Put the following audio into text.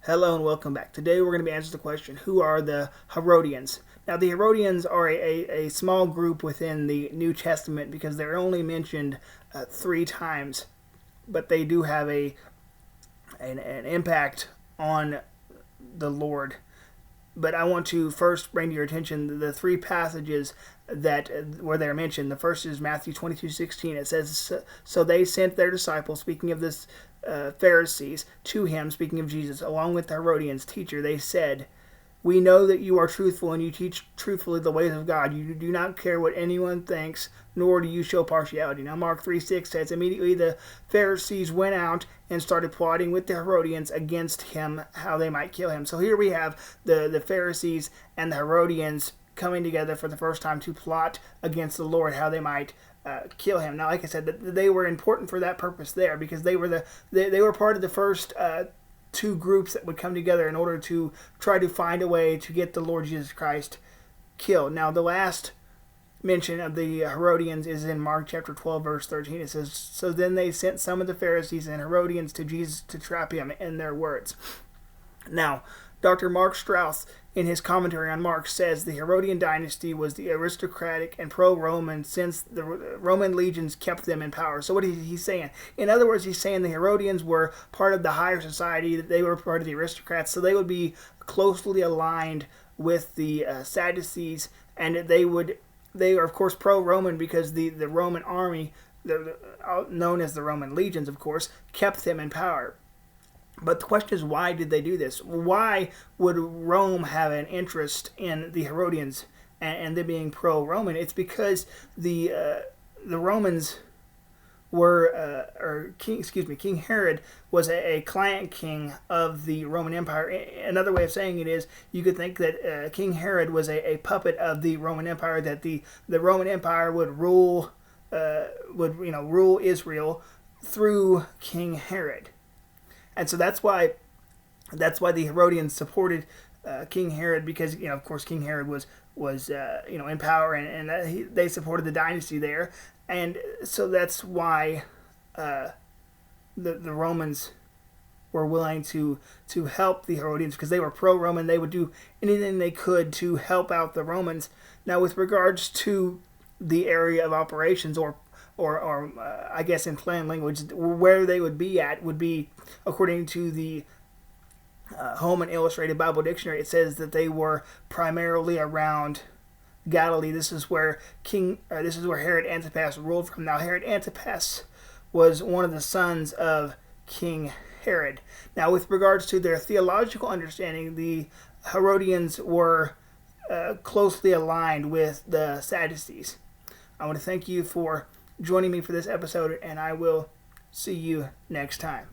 Hello and welcome back. Today we're going to be answering the question, who are the Herodians? Now the Herodians are a small group within the New Testament because they're only mentioned 3 times, but they do have an impact on the Lord. But I want to first bring to your attention the 3 passages that where they're mentioned. The first is Matthew 22:16. It says, "So they sent their disciples," speaking of this Pharisees, "to him," speaking of Jesus, "along with the Herodians. Teacher, they said, we know that you are truthful and you teach truthfully the ways of God. You do not care what anyone thinks, nor do you show partiality." Now Mark 3:6 says, "Immediately the Pharisees went out and started plotting with the Herodians against him, how they might kill him." So here we have the Pharisees and the Herodians coming together for the first time to plot against the Lord, how they might kill him. Now, like I said, they were important for that purpose there because they were part of the first 2 groups that would come together in order to try to find a way to get the Lord Jesus Christ killed. Now, the last mention of the Herodians is in Mark chapter 12, verse 13. It says, "So then they sent some of the Pharisees and Herodians to Jesus to trap him in their words." Now, Dr. Mark Strauss, in his commentary on Mark, says the Herodian dynasty was the aristocratic and pro-Roman since the Roman legions kept them in power. So what is he saying? In other words, he's saying the Herodians were part of the higher society, that they were part of the aristocrats, so they would be closely aligned with the Sadducees, and they are of course pro-Roman because the Roman army, known as the Roman legions, of course, kept them in power. But the question is, why did they do this? Why would Rome have an interest in the Herodians and them being pro-Roman? It's because the Romans were, King Herod was a client king of the Roman Empire. Another way of saying it is, you could think that King Herod was a puppet of the Roman Empire, that the Roman Empire would rule Israel through King Herod. And so that's why the Herodians supported King Herod, because of course King Herod was in power, and they supported the dynasty there, and so that's why the Romans were willing to help the Herodians, because they were pro-Roman. They would do anything they could to help out the Romans. Now, with regards to the area of operations, or I guess in plain language, where they would be at would be, according to the Holman Illustrated Bible Dictionary, it says that they were primarily around Galilee. This is where Herod Antipas ruled from. Now, Herod Antipas was one of the sons of King Herod. Now, with regards to their theological understanding, the Herodians were closely aligned with the Sadducees. I want to thank you for joining me for this episode, and I will see you next time.